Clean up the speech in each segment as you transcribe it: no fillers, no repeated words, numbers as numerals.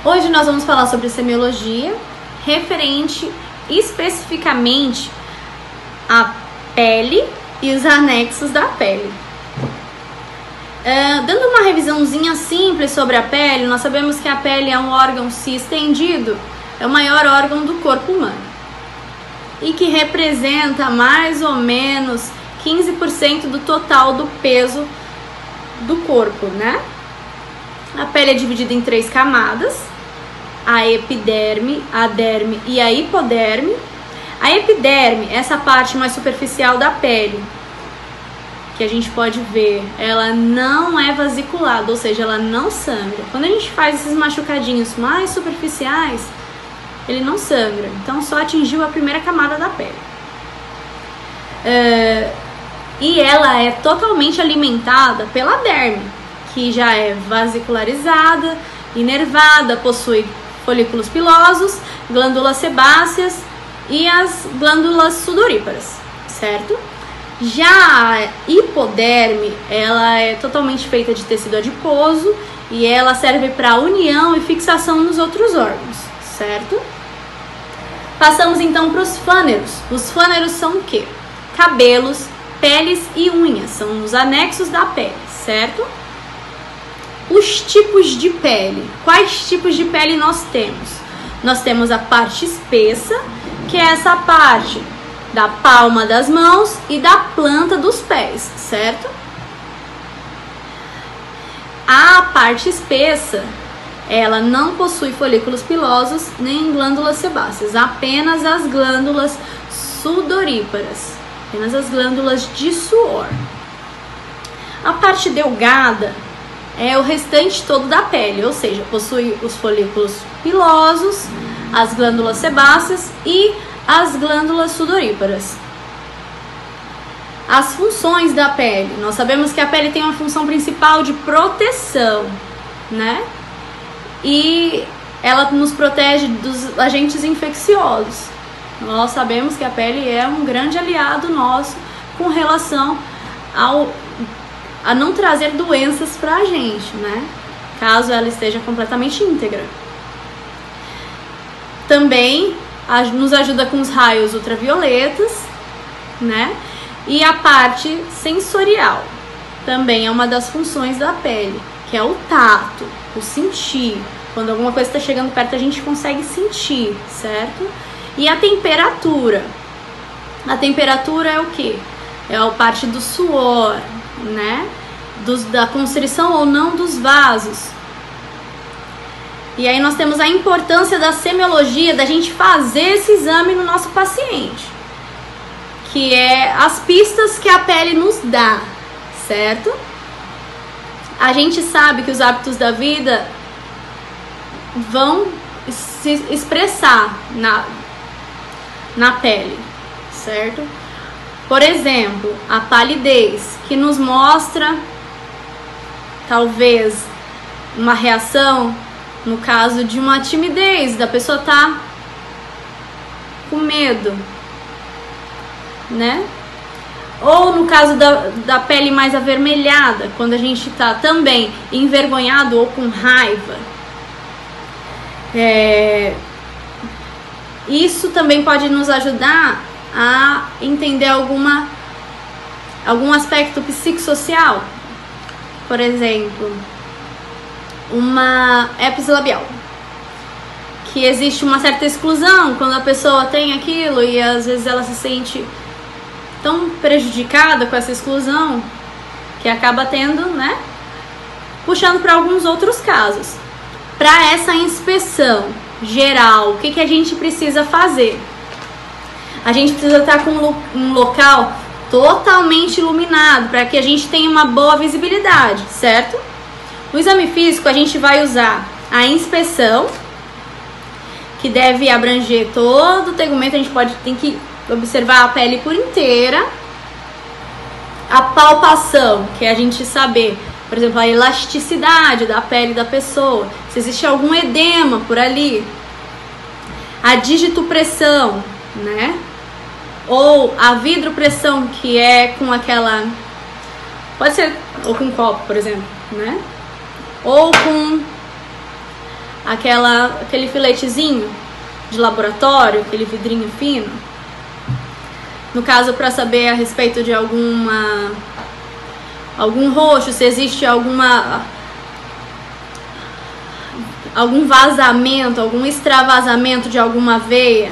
Hoje nós vamos falar sobre semiologia, referente especificamente à pele e os anexos da pele. Dando uma revisãozinha simples sobre a pele, nós sabemos que a pele é um órgão, se estendido, é o maior órgão do corpo humano e que representa mais ou menos 15% do total do peso do corpo, né? A pele é dividida em 3 camadas: a epiderme, a derme e a hipoderme. A epiderme, essa parte mais superficial da pele, que a gente pode ver, ela não é vasiculada, ou seja, ela não sangra. Quando a gente faz esses machucadinhos mais superficiais, ele não sangra, então só atingiu a primeira camada da pele. E ela é totalmente alimentada pela derme, que já é vasicularizada, inervada, possui folículos pilosos, glândulas sebáceas e as glândulas sudoríparas, certo? Já a hipoderme, ela é totalmente feita de tecido adiposo e ela serve para união e fixação nos outros órgãos, certo? Passamos então para os fâneros. Os fâneros são o quê? Cabelos, peles e unhas, são os anexos da pele, certo? Os tipos de pele. Quais tipos de pele nós temos? Nós temos a parte espessa, que é essa parte da palma das mãos e da planta dos pés, certo? A parte espessa, ela não possui folículos pilosos nem glândulas sebáceas, apenas as glândulas sudoríparas, apenas as glândulas de suor. A parte delgada é o restante todo da pele, ou seja, possui os folículos pilosos, as glândulas sebáceas e as glândulas sudoríparas. As funções da pele. Nós sabemos que a pele tem uma função principal de proteção, né? E ela nos protege dos agentes infecciosos. Nós sabemos que a pele é um grande aliado nosso com relação a não trazer doenças pra gente, né? Caso ela esteja completamente íntegra. Também nos ajuda com os raios ultravioletas, né? E a parte sensorial também é uma das funções da pele, que é o tato, o sentir. Quando alguma coisa está chegando perto, a gente consegue sentir, certo? E a temperatura. A temperatura é o quê? É a parte do suor, né? Da constrição ou não dos vasos. E aí nós temos a importância da semiologia, da gente fazer esse exame no nosso paciente, que é as pistas que a pele nos dá, certo? A gente sabe que os hábitos da vida vão se expressar na pele, certo? Por exemplo, a palidez, que nos mostra talvez uma reação no caso de uma timidez, da pessoa tá com medo, né? Ou no caso da pele mais avermelhada, quando a gente tá também envergonhado ou com raiva. Isso também pode nos ajudar a entender algum aspecto psicossocial. Por exemplo, uma herpes labial, que existe uma certa exclusão quando a pessoa tem aquilo e às vezes ela se sente tão prejudicada com essa exclusão que acaba tendo, né, puxando para alguns outros casos. Para essa inspeção geral, o que a gente precisa fazer? A gente precisa estar com um local totalmente iluminado para que a gente tenha uma boa visibilidade, certo? No exame físico, a gente vai usar a inspeção, que deve abranger todo o tegumento. A gente tem que observar a pele por inteira. A palpação, que é a gente saber, por exemplo, a elasticidade da pele da pessoa, se existe algum edema por ali. A digitopressão, né? Ou a vidropressão, que é com aquela... Pode ser ou com um copo, por exemplo, né? Ou com aquele filetezinho de laboratório, aquele vidrinho fino. No caso, para saber a respeito de algum roxo, se existe algum vazamento, algum extravasamento de alguma veia,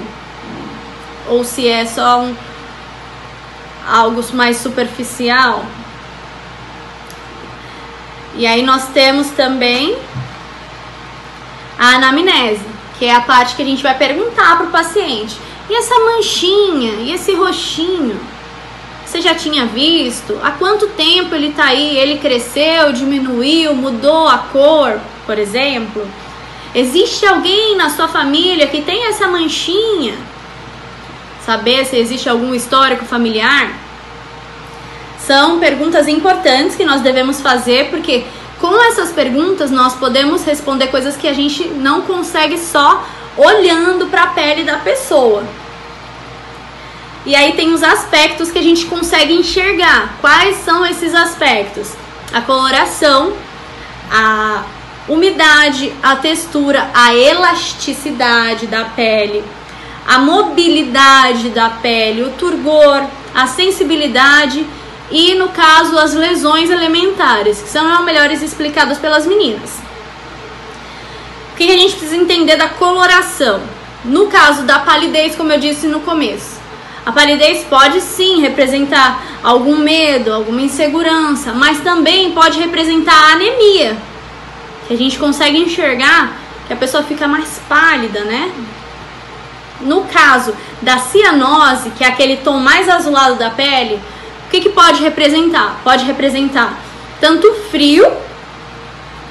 ou se é só algo mais superficial. E aí nós temos também a anamnese, que é a parte que a gente vai perguntar para o paciente: e essa manchinha? E esse roxinho? Você já tinha visto? Há quanto tempo ele tá aí? Ele cresceu, diminuiu, mudou a cor, por exemplo? Existe alguém na sua família que tem essa manchinha? Saber se existe algum histórico familiar? São perguntas importantes que nós devemos fazer, porque com essas perguntas nós podemos responder coisas que a gente não consegue só olhando para a pele da pessoa. E aí tem os aspectos que a gente consegue enxergar. Quais são esses aspectos? A coloração, a umidade, a textura, a elasticidade da pele, a mobilidade da pele, o turgor, a sensibilidade e, no caso, as lesões elementares, que são melhores explicadas pelas meninas. O que a gente precisa entender da coloração? No caso da palidez, como eu disse no começo, a palidez pode sim representar algum medo, alguma insegurança, mas também pode representar a anemia, que a gente consegue enxergar que a pessoa fica mais pálida, né? No caso da cianose, que é aquele tom mais azulado da pele, o que pode representar? Pode representar tanto frio,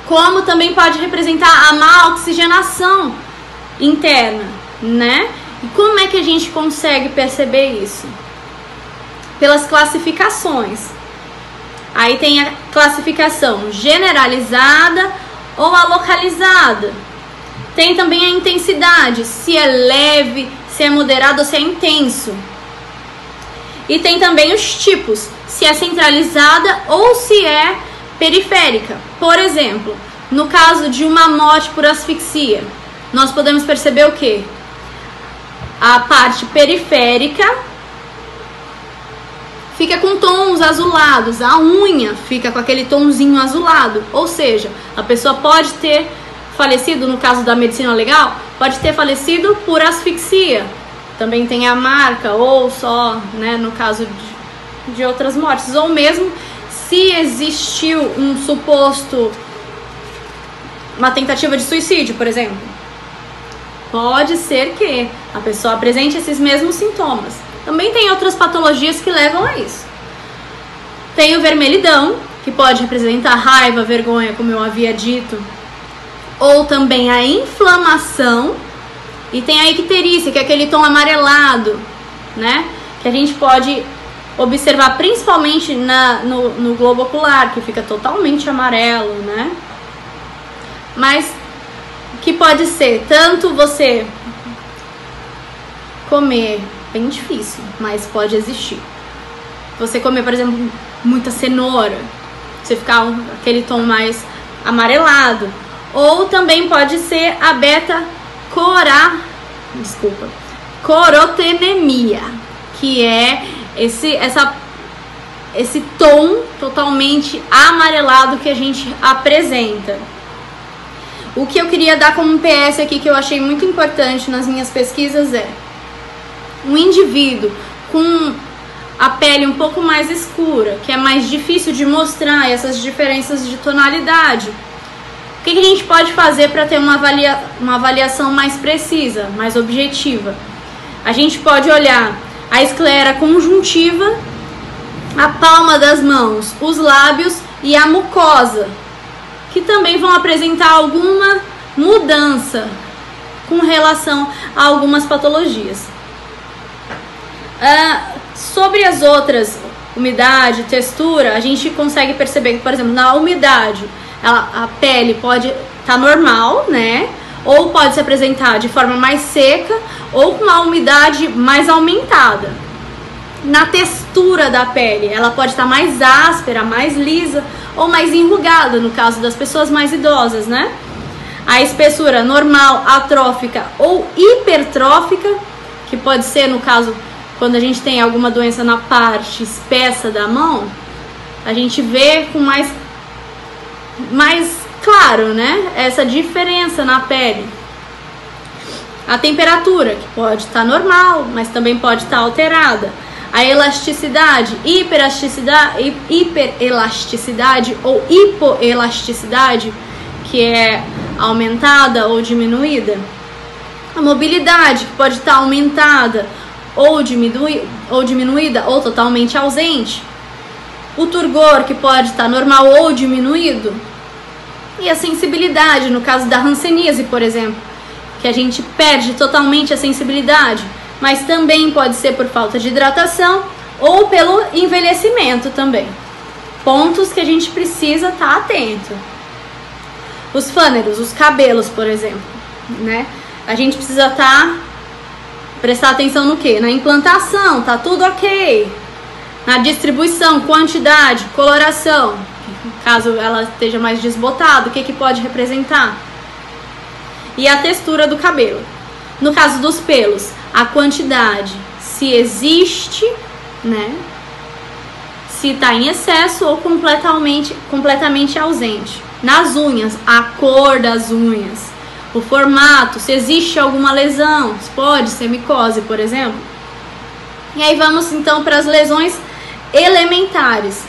como também pode representar a má oxigenação interna, né? E como é que a gente consegue perceber isso? Pelas classificações. Aí tem a classificação generalizada ou a localizada. Tem também a intensidade, se é leve, se é moderado ou se é intenso. E tem também os tipos, se é centralizada ou se é periférica. Por exemplo, no caso de uma morte por asfixia, nós podemos perceber o quê? A parte periférica fica com tons azulados, a unha fica com aquele tonzinho azulado, ou seja, a pessoa pode ter falecido, no caso da medicina legal, pode ter falecido por asfixia. Também tem a marca, ou só, né, no caso de outras mortes, ou mesmo se existiu uma tentativa de suicídio, por exemplo. Pode ser que a pessoa apresente esses mesmos sintomas. Também tem outras patologias que levam a isso. Tem o vermelhidão, que pode representar raiva, vergonha, como eu havia dito, ou também a inflamação. E tem a icterícia, que é aquele tom amarelado, né? Que a gente pode observar principalmente no globo ocular, que fica totalmente amarelo, né? Mas que pode ser tanto você comer, bem difícil, mas pode existir. Você comer, por exemplo, muita cenoura, você ficar aquele tom mais amarelado. Ou também pode ser a corotenemia, que é esse tom totalmente amarelado que a gente apresenta. O que eu queria dar como PS aqui, que eu achei muito importante nas minhas pesquisas, é um indivíduo com a pele um pouco mais escura, que é mais difícil de mostrar essas diferenças de tonalidade. O que a gente pode fazer para ter uma avaliação mais precisa, mais objetiva? A gente pode olhar a esclera conjuntiva, a palma das mãos, os lábios e a mucosa, que também vão apresentar alguma mudança com relação a algumas patologias. Sobre as outras, umidade, textura, a gente consegue perceber que, por exemplo, na umidade, a pele pode estar normal, né? Ou pode se apresentar de forma mais seca ou com uma umidade mais aumentada. Na textura da pele, ela pode estar mais áspera, mais lisa ou mais enrugada, no caso das pessoas mais idosas, né? A espessura normal, atrófica ou hipertrófica, que pode ser, no caso, quando a gente tem alguma doença na parte espessa da mão, a gente vê com mais claro, né? Essa diferença na pele. A temperatura, que pode estar normal, mas também pode estar alterada. A elasticidade, hiperelasticidade ou hipoelasticidade, que é aumentada ou diminuída. A mobilidade, que pode estar aumentada ou diminuída ou totalmente ausente. O turgor, que pode estar normal ou diminuído. E a sensibilidade, no caso da hanseníase, por exemplo, que a gente perde totalmente a sensibilidade, mas também pode ser por falta de hidratação ou pelo envelhecimento também. Pontos que a gente precisa estar atento. Os fâneros, os cabelos, por exemplo, né? A gente precisa prestar atenção no quê? Na implantação, tá tudo ok. Na distribuição, quantidade, coloração, caso ela esteja mais desbotada, o que pode representar? E a textura do cabelo. No caso dos pelos, a quantidade, se existe, né? Se está em excesso ou completamente ausente. Nas unhas, a cor das unhas. O formato, se existe alguma lesão, se pode ser micose, por exemplo. E aí vamos então para as lesões elementares.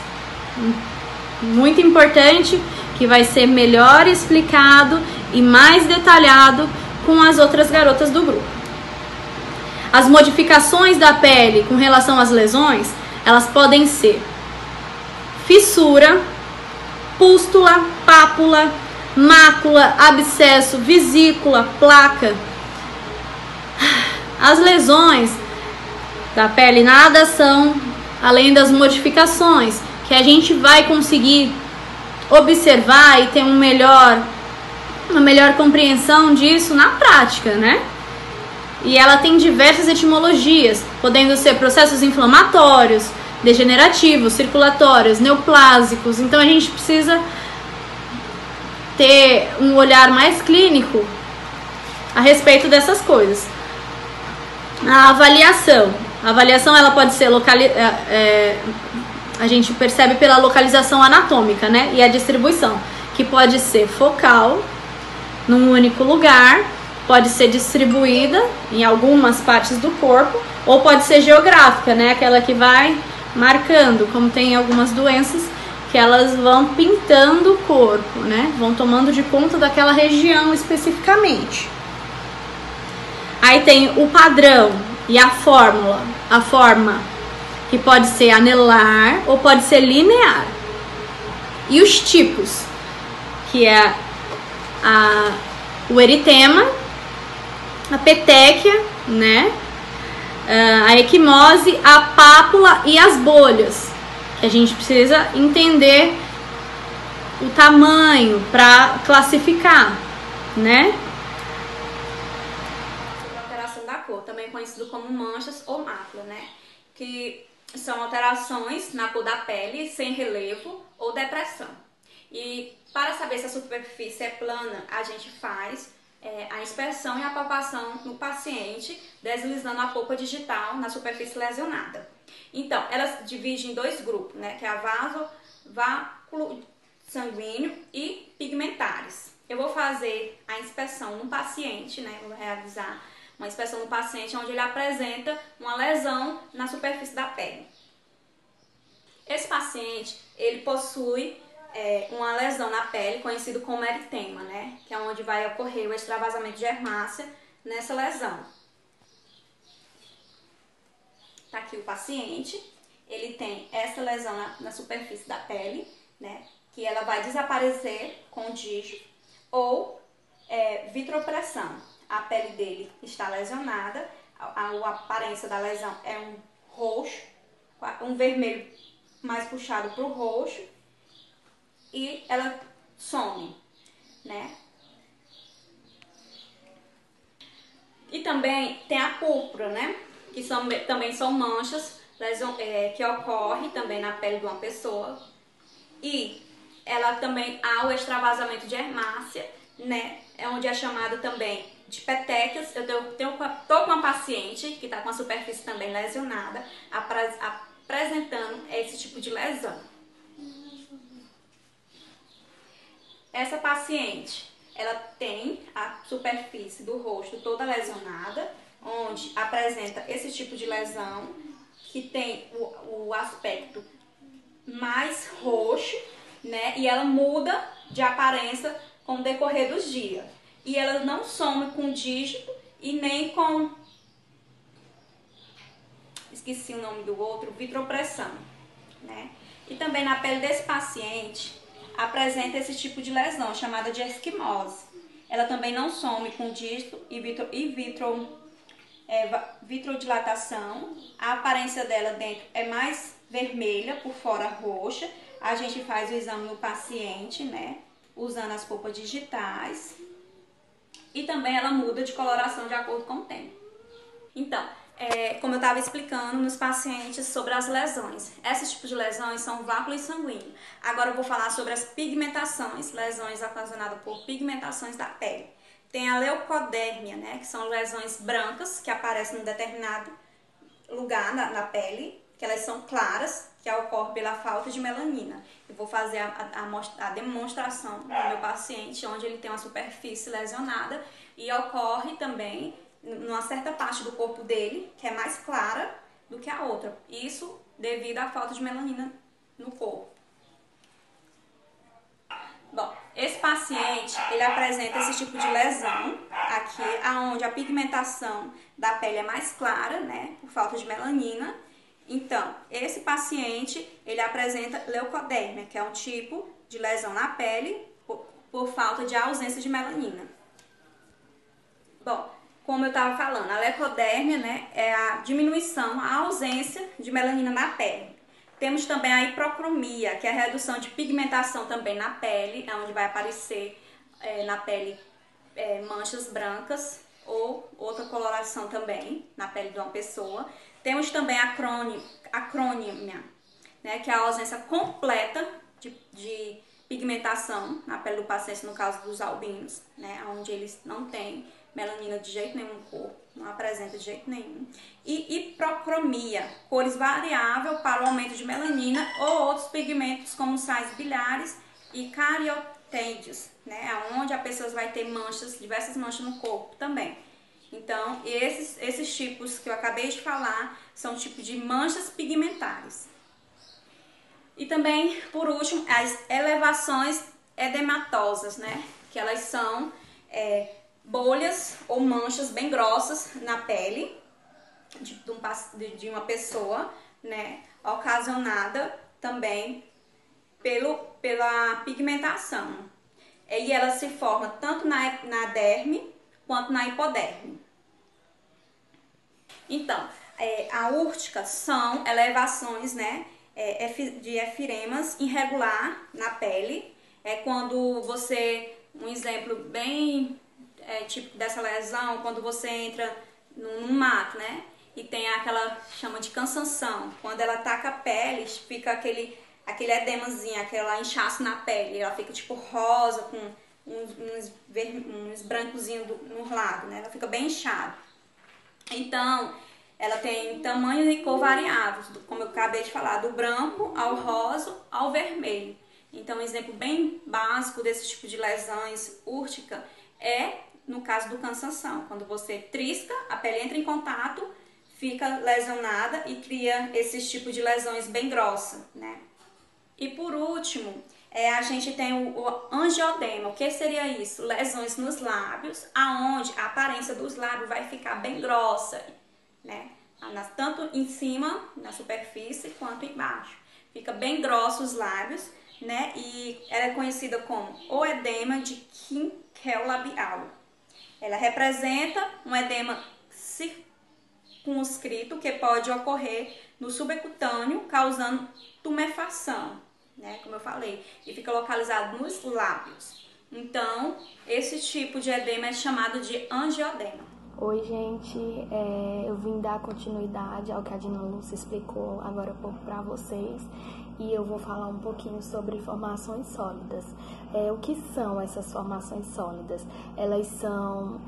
Muito importante, que vai ser melhor explicado e mais detalhado com as outras garotas do grupo. As modificações da pele com relação às lesões, elas podem ser fissura, pústula, pápula, mácula, abscesso, vesícula, placa. As lesões da pele nada são além das modificações que a gente vai conseguir observar e ter uma melhor compreensão disso na prática, né? E ela tem diversas etimologias, podendo ser processos inflamatórios, degenerativos, circulatórios, neoplásicos. Então a gente precisa ter um olhar mais clínico a respeito dessas coisas. A avaliação. A avaliação ela pode ser a gente percebe pela localização anatômica, né? E a distribuição, que pode ser focal, num único lugar, pode ser distribuída em algumas partes do corpo, ou pode ser geográfica, né? Aquela que vai marcando, como tem algumas doenças que elas vão pintando o corpo, né? Vão tomando de conta daquela região especificamente. Aí tem o padrão e a forma, que pode ser anelar ou pode ser linear. E os tipos, que é o eritema, a petequia, né? A equimose, a pápula e as bolhas. Que a gente precisa entender o tamanho para classificar, né? Alteração da cor, também conhecido como manchas ou mácula, né? Que são alterações na cor da pele sem relevo ou depressão. E para saber se a superfície é plana, a gente faz a inspeção e a palpação no paciente, deslizando a polpa digital na superfície lesionada. Então, elas dividem em dois grupos, né? Que é a váculo sanguíneo e pigmentares. Eu vou fazer a inspeção no paciente, né? Vou realizar uma inspeção no paciente onde ele apresenta uma lesão na superfície da pele. Esse paciente, ele possui uma lesão na pele, conhecido como eritema, né? Que é onde vai ocorrer o extravasamento de hemácia nessa lesão. Tá aqui o paciente, ele tem essa lesão na superfície da pele, né? Que ela vai desaparecer com dígito ou vitropressão. A pele dele está lesionada, a aparência da lesão é um roxo, um vermelho mais puxado para o roxo, e ela some, né? E também tem a púrpura, né? Que também são manchas que ocorrem também na pele de uma pessoa. E ela também há o extravasamento de hemácia, né? É onde é chamado também de petequias. Tô com uma paciente que está com a superfície também lesionada, apresentando esse tipo de lesão. Essa paciente, ela tem a superfície do rosto toda lesionada, onde apresenta esse tipo de lesão, que tem o aspecto mais roxo, né? E ela muda de aparência com o decorrer dos dias. E ela não some com dígito e nem com... esqueci o nome do outro, vitropressão, né? E também na pele desse paciente apresenta esse tipo de lesão, chamada de esquimose. Ela também não some com dígito e vitrodilatação. A aparência dela dentro é mais vermelha, por fora roxa. A gente faz o exame no paciente, né, usando as polpas digitais. E também ela muda de coloração de acordo com o tempo. Então, como eu estava explicando nos pacientes sobre as lesões. Esses tipos de lesões são vácuos sanguíneos. Agora eu vou falar sobre as pigmentações, lesões ocasionadas por pigmentações da pele. Tem a leucodérmia, né, que são lesões brancas que aparecem em determinado lugar na pele, que elas são claras, que ocorre pela falta de melanina. Eu vou fazer a demonstração do meu paciente, onde ele tem uma superfície lesionada e ocorre também numa certa parte do corpo dele, que é mais clara do que a outra. Isso devido à falta de melanina no corpo. Bom, esse paciente, ele apresenta esse tipo de lesão aqui, aonde a pigmentação da pele é mais clara, né, por falta de melanina. Então, esse paciente, ele apresenta leucodérmia, que é um tipo de lesão na pele por falta de ausência de melanina. Bom, como eu estava falando, a leucodérmia, né, é a diminuição, a ausência de melanina na pele. Temos também a hipercromia, que é a redução de pigmentação também na pele, onde vai aparecer na pele manchas brancas ou outra coloração também na pele de uma pessoa. Temos também a acrônia, né, que é a ausência completa de pigmentação na pele do paciente, no caso dos albinos, né, onde eles não têm melanina de jeito nenhum no corpo, não apresenta de jeito nenhum. E hipercromia, cores variáveis para o aumento de melanina ou outros pigmentos como sais biliares e cariotídeos, né, onde a pessoa vai ter manchas, diversas manchas no corpo também. Então, esses tipos que eu acabei de falar são tipos de manchas pigmentares. E também, por último, as elevações edematosas, né, que elas são bolhas ou manchas bem grossas na pele de uma pessoa, né, ocasionada também pela pigmentação. E ela se forma tanto na derme quanto na hipoderme. Então, a úrtica são elevações, né, de efiremas irregular na pele. É quando um exemplo bem típico dessa lesão, quando você entra num mato, né, e tem chama de cansanção. Quando ela ataca a pele, fica aquele edemazinho, aquela inchaço na pele, ela fica tipo rosa, com uns brancozinhos no lado, né, ela fica bem inchada. Então, ela tem tamanho e cor variáveis, como eu acabei de falar, do branco ao rosa ao vermelho. Então, um exemplo bem básico desse tipo de lesões úrtica no caso do cansanção, quando você trisca, a pele entra em contato, fica lesionada e cria esses tipos de lesões bem grossas, né? E por último, a gente tem o angiodema. O que seria isso? Lesões nos lábios, aonde a aparência dos lábios vai ficar bem grossa, né? Tanto em cima, na superfície, quanto embaixo. Fica bem grosso os lábios, né? E ela é conhecida como o edema de quinquelabial. Ela representa um edema circunscrito que pode ocorrer no subcutâneo, causando tumefação, né? Como eu falei, e fica localizado nos lábios. Então, esse tipo de edema é chamado de angiodema. Oi, gente, eu vim dar continuidade ao que a Dina Lúcia explicou agora há pouco para vocês. e eu vou falar um pouquinho sobre formações sólidas. O que são essas formações sólidas? Elas são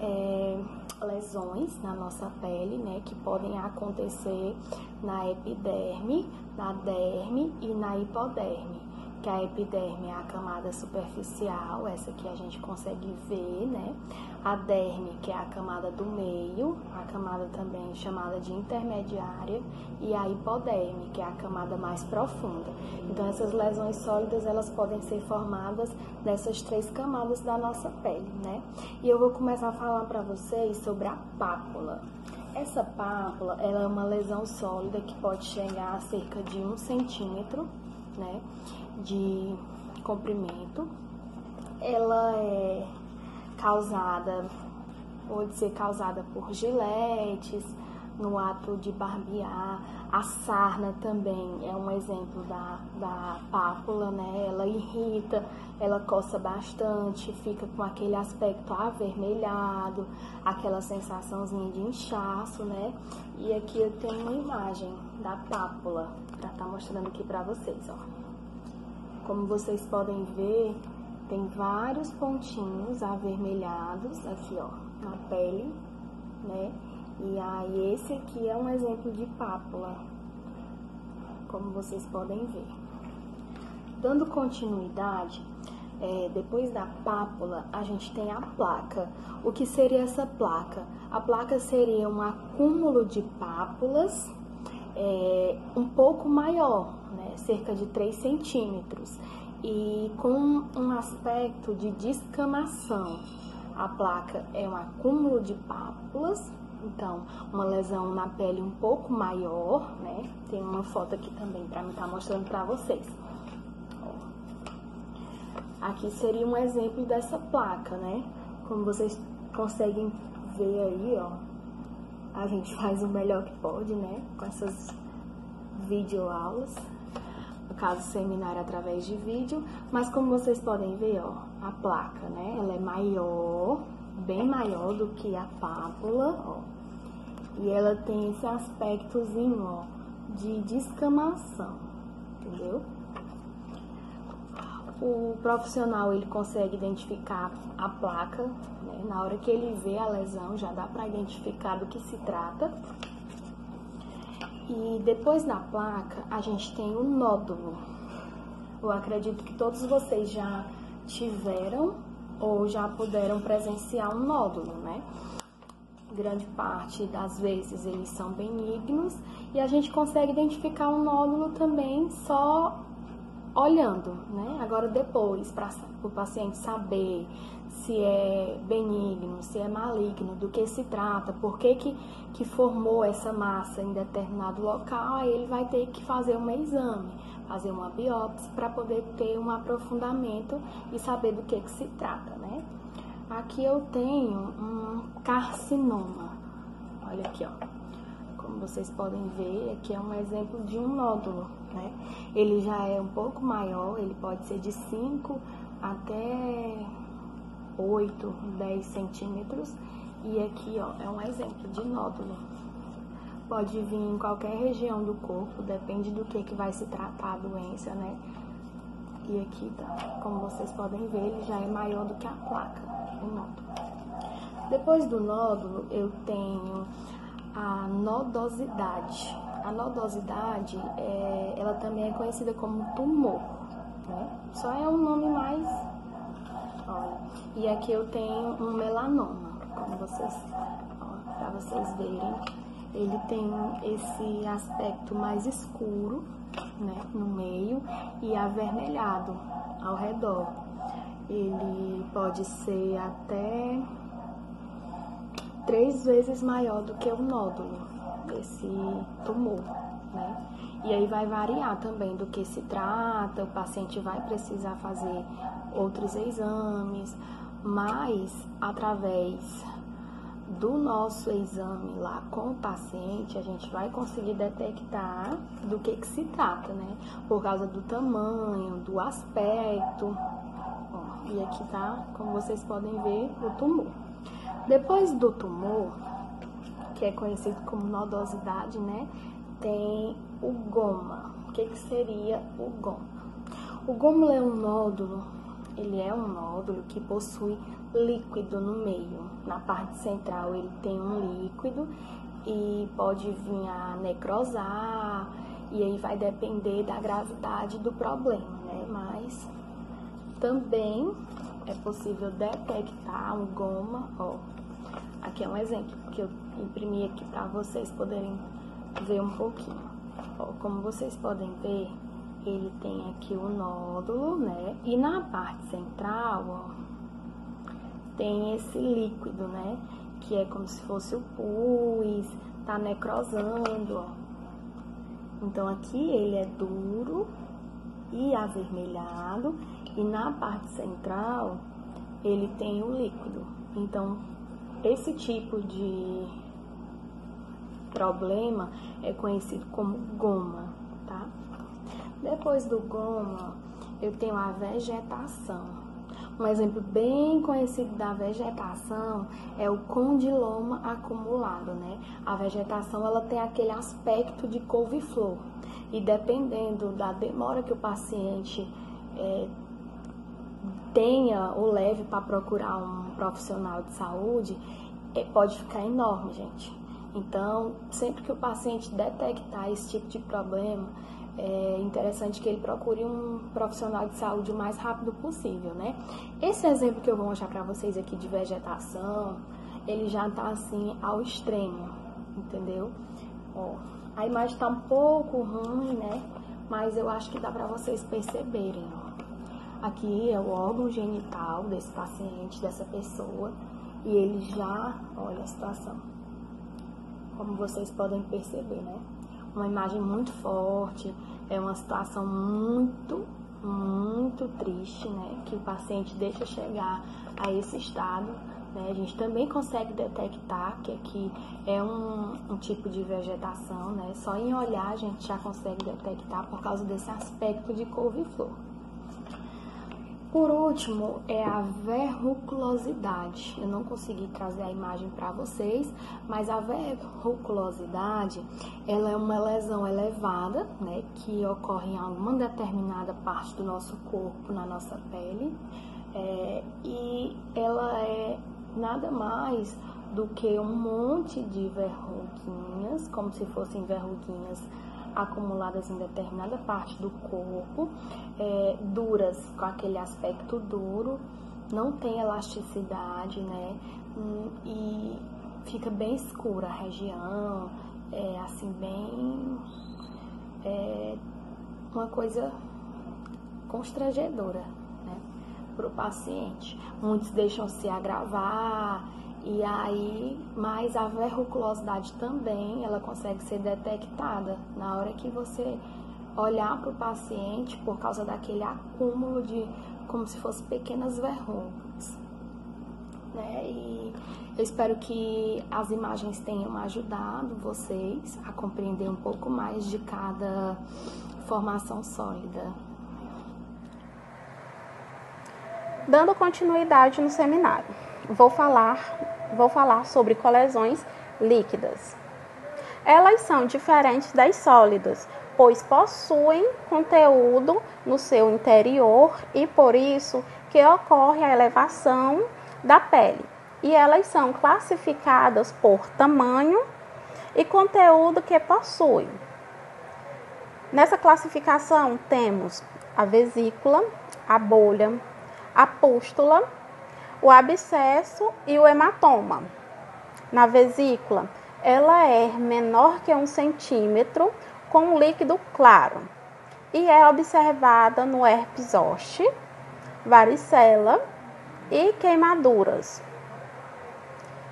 lesões na nossa pele, né, que podem acontecer na epiderme, na derme e na hipoderme. Que a epiderme é a camada superficial, essa que a gente consegue ver, né? A derme, que é a camada do meio, a camada também chamada de intermediária, e a hipoderme, que é a camada mais profunda. Então, essas lesões sólidas, elas podem ser formadas nessas 3 camadas da nossa pele, né? E eu vou começar a falar para vocês sobre a pápula. Essa pápula, ela é uma lesão sólida que pode chegar a cerca de 1 centímetro, né, de comprimento. Ela é causada, pode ser causada por giletes, no ato de barbear. A sarna também é um exemplo da pápula, né? Ela irrita, ela coça bastante, fica com aquele aspecto avermelhado, aquela sensaçãozinha de inchaço, né? E aqui eu tenho uma imagem da pápula para estar mostrando aqui para vocês, ó. Como vocês podem ver, tem vários pontinhos avermelhados aqui, ó, na pele, né? E aí, esse aqui é um exemplo de pápula, como vocês podem ver. Dando continuidade, depois da pápula, a gente tem a placa. O que seria essa placa? A placa seria um acúmulo de pápulas um pouco maior, né? Cerca de 3 centímetros, e com um aspecto de descamação. A placa é um acúmulo de pápulas, então uma lesão na pele um pouco maior, né? Tem uma foto aqui também para mim estar mostrando para vocês. Aqui seria um exemplo dessa placa, né? Como vocês conseguem ver aí, ó, a gente faz o melhor que pode, né? Com essas videoaulas, no caso seminário através de vídeo, mas como vocês podem ver, ó, a placa, né? Ela é maior, bem maior do que a pápula, ó, e ela tem esse aspectozinho, ó, de descamação, entendeu? O profissional, ele consegue identificar a placa, né? Na hora que ele vê a lesão, já dá para identificar do que se trata. E depois da placa, a gente tem o nódulo. Eu acredito que todos vocês já tiveram ou já puderam presenciar um nódulo, né? Grande parte das vezes eles são benignos e a gente consegue identificar um nódulo também só olhando, né? Agora depois, para o paciente saber se é benigno, se é maligno, do que se trata, por que formou essa massa em determinado local, aí ele vai ter que fazer um exame, fazer uma biópsia para poder ter um aprofundamento e saber do que se trata, né? Aqui eu tenho um carcinoma, olha aqui, ó. Como vocês podem ver, aqui é um exemplo de um nódulo, né? Ele já é um pouco maior, ele pode ser de 5 até 8, 10 centímetros. E aqui, ó, é um exemplo de nódulo. Pode vir em qualquer região do corpo, depende do que vai se tratar a doença, né? E aqui, tá, como vocês podem ver, ele já é maior do que a placa, o nódulo. Depois do nódulo, eu tenho a nodosidade. A nodosidade, ela também é conhecida como tumor, né? Só é um nome mais... Olha, e aqui eu tenho um melanoma, como vocês, para vocês verem. Ele tem esse aspecto mais escuro, né, no meio e avermelhado ao redor. Ele pode ser até 3 vezes maior do que o nódulo desse tumor, né? E aí vai variar também do que se trata, o paciente vai precisar fazer outros exames, mas através do nosso exame lá com o paciente, a gente vai conseguir detectar do que se trata, né? Por causa do tamanho, do aspecto. Ó, e aqui tá, como vocês podem ver, o tumor. Depois do tumor, que é conhecido como nodosidade, né? Tem o goma, que seria o gômulo? O gômulo é um nódulo, ele é um nódulo que possui líquido no meio. Na parte central ele tem um líquido e pode vir a necrosar, e aí vai depender da gravidade do problema, né? Mas também é possível detectar um goma, ó. Aqui é um exemplo que eu imprimi aqui para vocês poderem ver um pouquinho. Ó, como vocês podem ver, ele tem aqui o nódulo, né? E na parte central, ó, tem esse líquido, né? Que é como se fosse o pus, tá necrosando, ó. Então, aqui ele é duro e avermelhado, e na parte central ele tem o líquido. Então, esse tipo de problema é conhecido como goma, tá? Depois do goma, eu tenho a vegetação. Um exemplo bem conhecido da vegetação é o condiloma acumulado, né? A vegetação, ela tem aquele aspecto de couve-flor, e dependendo da demora que o paciente tenha ou leve para procurar um profissional de saúde, pode ficar enorme, gente. Então, sempre que o paciente detectar esse tipo de problema, é interessante que ele procure um profissional de saúde o mais rápido possível, né? Esse exemplo que eu vou mostrar para vocês aqui de vegetação, ele já tá assim ao extremo, entendeu? Ó, a imagem tá um pouco ruim, né? Mas eu acho que dá para vocês perceberem, ó. Aqui é o órgão genital desse paciente, dessa pessoa, e ele já, olha a situação, como vocês podem perceber, né? Uma imagem muito forte, é uma situação muito triste, né? Que o paciente deixa chegar a esse estado, né? A gente também consegue detectar que aqui é um tipo de vegetação, né? Só em olhar a gente já consegue detectar por causa desse aspecto de couve-flor. Por último, é a verruculosidade. Eu não consegui trazer a imagem para vocês, mas a verruculosidade, ela é uma lesão elevada, né, que ocorre em alguma determinada parte do nosso corpo, na nossa pele, e ela é nada mais do que um monte de verruguinhas, como se fossem verruguinhas acumuladas em determinada parte do corpo, duras, com aquele aspecto duro, não tem elasticidade, né? E fica bem escura a região, assim, bem... uma coisa constrangedora, né, para o paciente. Muitos deixam se agravar, e aí, mas a verruculosidade também, ela consegue ser detectada na hora que você olhar para o paciente por causa daquele acúmulo de, como se fossem pequenas verrugas, né? E eu espero que as imagens tenham ajudado vocês a compreender um pouco mais de cada formação sólida. Dando continuidade no seminário, vou falar sobre coleções líquidas. Elas são diferentes das sólidas, pois possuem conteúdo no seu interior e por isso que ocorre a elevação da pele. E elas são classificadas por tamanho e conteúdo que possuem. Nessa classificação temos a vesícula, a bolha, a pústula, o abscesso e o hematoma. Na vesícula, ela é menor que 1 centímetro, com um líquido claro, e é observada no herpes zoster, varicela e queimaduras.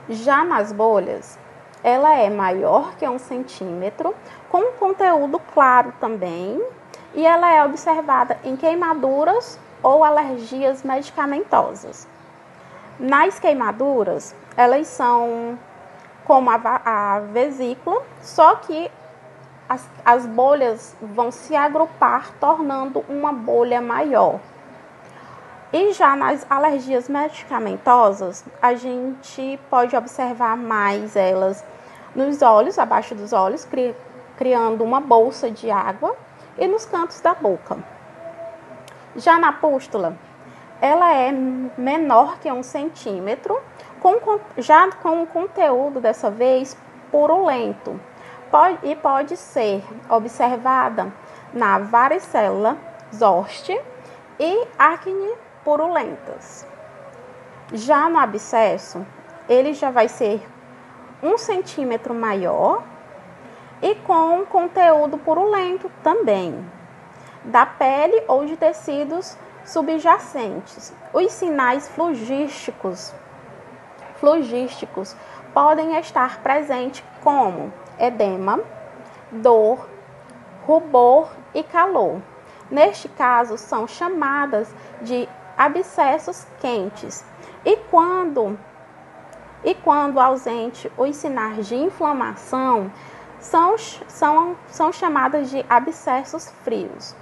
Já nas bolhas, ela é maior que 1 centímetro, com um conteúdo claro também, e ela é observada em queimaduras ou alergias medicamentosas. Nas queimaduras, elas são como a vesícula, só que as bolhas vão se agrupar, tornando uma bolha maior. E já nas alergias medicamentosas, a gente pode observar mais elas nos olhos, abaixo dos olhos, criando uma bolsa de água e nos cantos da boca. Já na pústula, ela é menor que 1 centímetro, já com o conteúdo dessa vez purulento, e pode ser observada na varicela zoster e acne purulentas. Já no abscesso, ele já vai ser 1 centímetro maior e com conteúdo purulento também, da pele ou de tecidos subjacentes. Os sinais flogísticos podem estar presentes como edema, dor, rubor e calor. Neste caso, são chamadas de abscessos quentes. E quando ausente os sinais de inflamação, são chamadas de abscessos frios.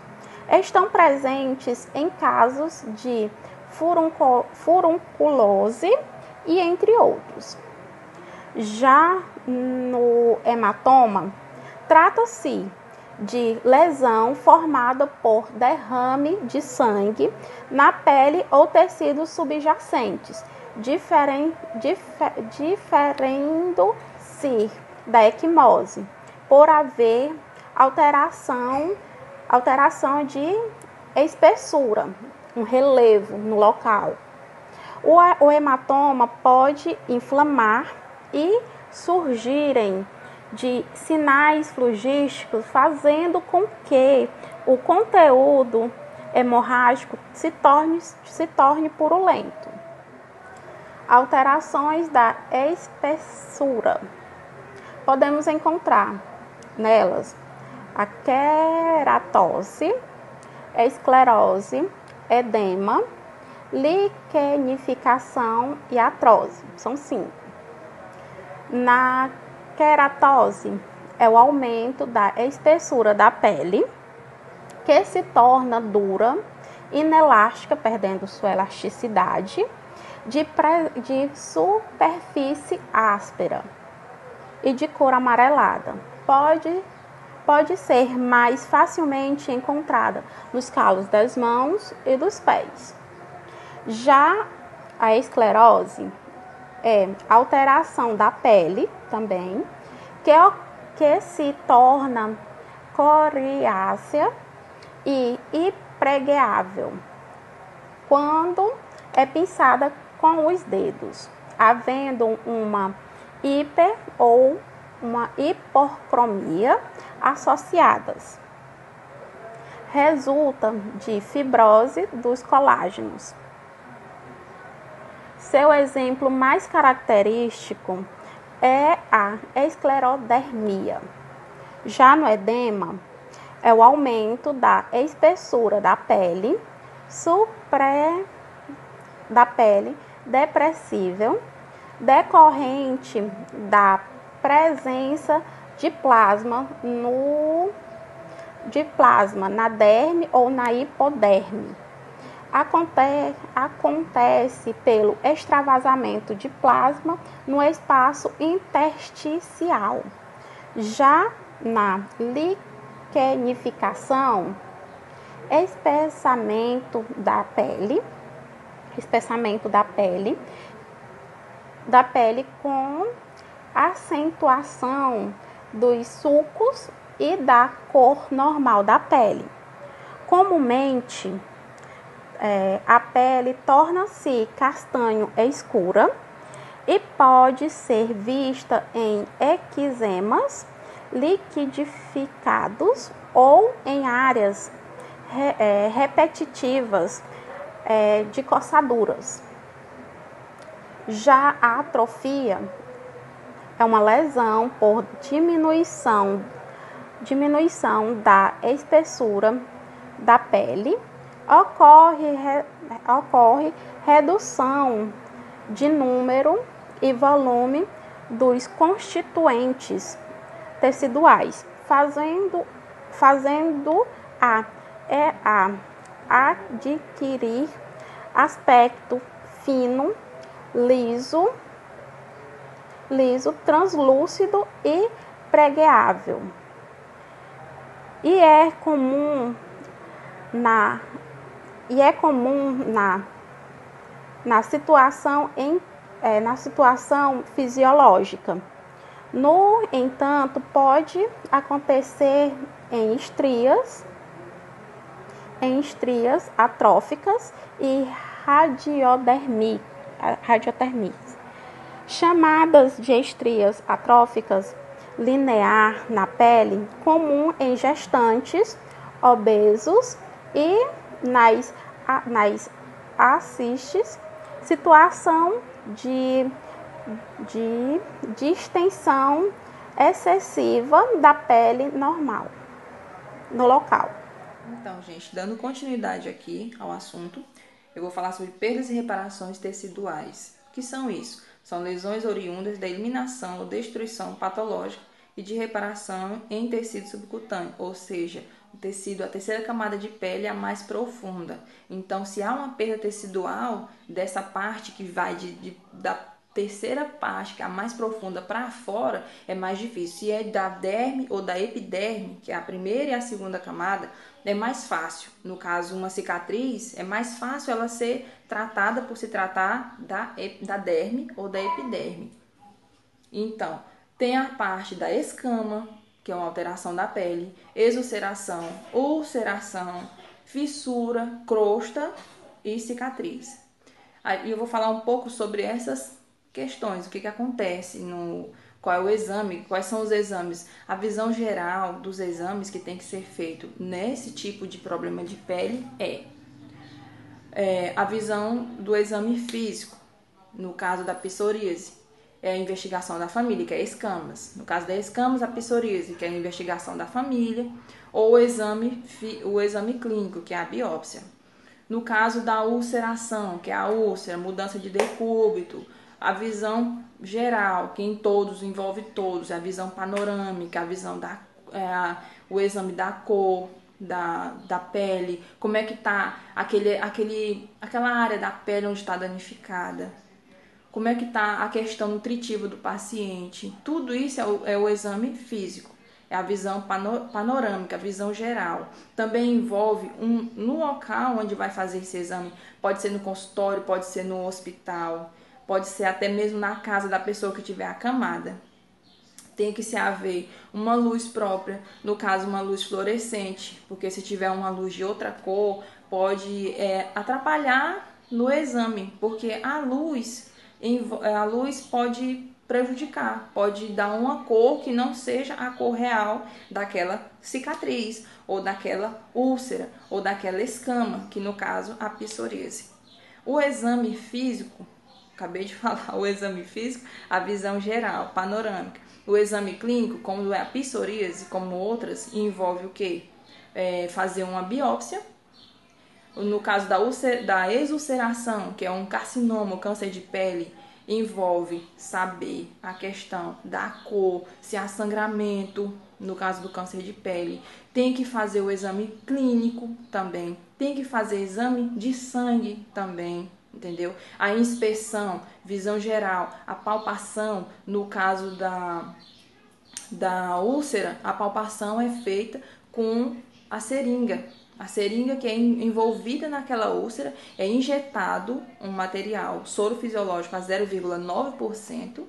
Estão presentes em casos de furunculose e entre outros. Já no hematoma, trata-se de lesão formada por derrame de sangue na pele ou tecidos subjacentes, diferendo-se da equimose, por haver alteração de espessura, um relevo no local. O hematoma pode inflamar e surgirem de sinais flogísticos, fazendo com que o conteúdo hemorrágico se torne purulento. Alterações da espessura. Podemos encontrar nelas a queratose, esclerose, edema, liquenificação e artrose. São 5. Na queratose é o aumento da espessura da pele, que se torna dura, inelástica, perdendo sua elasticidade, de superfície áspera e de cor amarelada. Pode ser mais facilmente encontrada nos calos das mãos e dos pés. Já a esclerose é alteração da pele também, que se torna coriácea e impregável quando é pinçada com os dedos, havendo uma hiper ou uma hipocromia associadas. Resulta de fibrose dos colágenos. Seu exemplo mais característico é a esclerodermia. Já no edema, é o aumento da espessura da pele, depressível, decorrente da presença de plasma na derme ou na hipoderme. Acontece pelo extravasamento de plasma no espaço intersticial. Já na liquenificação, espessamento da pele com acentuação dos sulcos e da cor normal da pele. Comumente, a pele torna-se castanho escura e pode ser vista em eczemas liquidificados ou em áreas repetitivas de coçaduras. Já a atrofia é uma lesão por diminuição da espessura da pele. Ocorre redução de número e volume dos constituintes teciduais, fazendo a adquirir aspecto fino, liso, translúcido e pregueável. E é comum na situação fisiológica. No entanto, pode acontecer em estrias atróficas e radiotermias, chamadas de estrias atróficas linear na pele, comum em gestantes, obesos e nas assistes, situação de extensão excessiva da pele normal no local. Então, gente, dando continuidade aqui ao assunto, eu vou falar sobre perdas e reparações teciduais. O que são isso? São lesões oriundas da eliminação ou destruição patológica e de reparação em tecido subcutâneo, ou seja, o tecido, a terceira camada de pele é a mais profunda. Então, se há uma perda tecidual dessa parte que vai da terceira parte, que é a mais profunda, para fora, é mais difícil. Se é da derme ou da epiderme, que é a primeira e a segunda camada, é mais fácil. No caso, uma cicatriz, é mais fácil ela ser tratada por se tratar da derme ou da epiderme. Então, tem a parte da escama, que é uma alteração da pele, exulceração, ulceração, fissura, crosta e cicatriz. Aí eu vou falar um pouco sobre essas questões, o que acontece, qual é o exame, quais são os exames, a visão geral dos exames que tem que ser feito nesse tipo de problema de pele é a visão do exame físico, no caso da psoríase, é a investigação da família, que é escamas. No caso da escamas, a psoríase, que é a investigação da família, ou o exame clínico, que é a biópsia. No caso da ulceração, que é a úlcera, mudança de decúbito, a visão geral, que em todos envolve todos, a visão panorâmica, a visão o exame da cor, da pele, como é que está aquela área da pele onde está danificada, como é que está a questão nutritiva do paciente. Tudo isso é o exame físico, é a visão panorâmica, a visão geral. Também envolve no local onde vai fazer esse exame, pode ser no consultório, pode ser no hospital, pode ser até mesmo na casa da pessoa que tiver acamada. Tem que se haver uma luz própria, no caso uma luz fluorescente, porque se tiver uma luz de outra cor, pode atrapalhar no exame, porque a luz pode prejudicar, pode dar uma cor que não seja a cor real daquela cicatriz, ou daquela úlcera, ou daquela escama, que no caso a psoríase. O exame físico, acabei de falar, o exame físico, a visão geral, panorâmica. O exame clínico, como é a psoríase, como outras, envolve o quê? Fazer uma biópsia. No caso da exulceração, que é um carcinoma, câncer de pele, envolve saber a questão da cor, se há sangramento, no caso do câncer de pele. Tem que fazer o exame clínico também. Tem que fazer exame de sangue também. Entendeu? A inspeção, visão geral, a palpação, no caso da úlcera, a palpação é feita com a seringa. A seringa que é envolvida naquela úlcera é injetado um material soro fisiológico a 0,9%.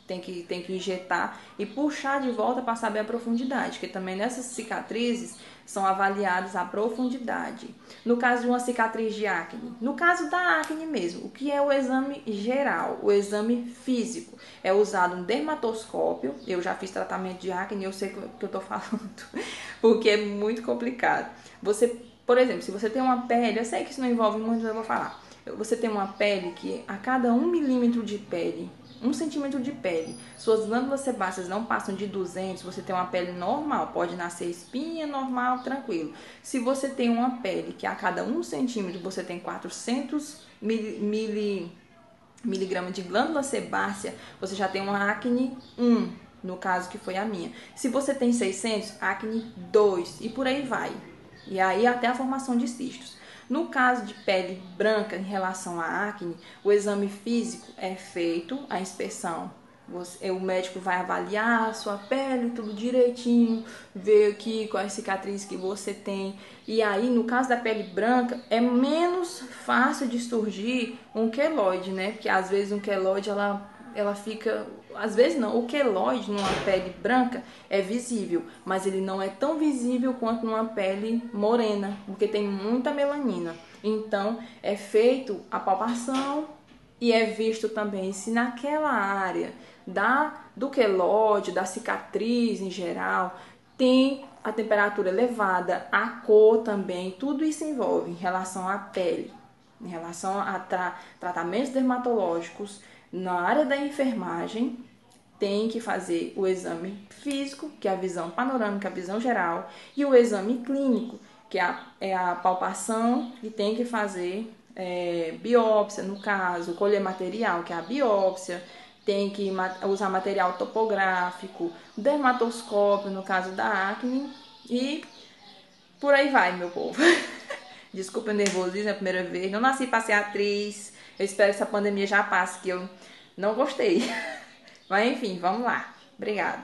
Tem que injetar e puxar de volta para saber a profundidade, porque também nessas cicatrizes são avaliadas a profundidade. No caso de uma cicatriz de acne, no caso da acne mesmo, o que é o exame geral? O exame físico é usado um dermatoscópio. Eu já fiz tratamento de acne, eu sei o que eu estou falando, porque é muito complicado. Por exemplo, se você tem uma pele, eu sei que isso não envolve muito, mas eu vou falar. Você tem uma pele que a cada 1 milímetro de pele, 1 centímetro de pele, suas glândulas sebáceas não passam de 200, você tem uma pele normal, pode nascer espinha normal, tranquilo. Se você tem uma pele que a cada 1 centímetro você tem 400 miligramas de glândula sebácea, você já tem uma acne 1, no caso que foi a minha. Se você tem 600, acne 2 e por aí vai. E aí até a formação de cistos. No caso de pele branca em relação à acne, o exame físico é feito, a inspeção O médico vai avaliar a sua pele, tudo direitinho, ver aqui quais as cicatrizes que você tem. E aí, no caso da pele branca, é menos fácil de surgir um queloide, né? Porque às vezes um queloide, ela fica... Às vezes não, o queloide numa pele branca é visível, mas ele não é tão visível quanto numa pele morena, porque tem muita melanina. Então, é feito a palpação e é visto também se naquela área do queloide, da cicatriz em geral, tem a temperatura elevada, a cor também, tudo isso envolve em relação à pele, em relação a tratamentos dermatológicos. Na área da enfermagem, tem que fazer o exame físico, que é a visão panorâmica, a visão geral, e o exame clínico, que é a palpação, e tem que fazer biópsia, no caso, colher material, que é a biópsia, tem que usar material topográfico, dermatoscópio, no caso da acne, e por aí vai, meu povo. Desculpa o nervosismo, é a primeira vez, não nasci para ser atriz, eu espero que essa pandemia já passe, que eu não gostei. Mas enfim, vamos lá. Obrigada.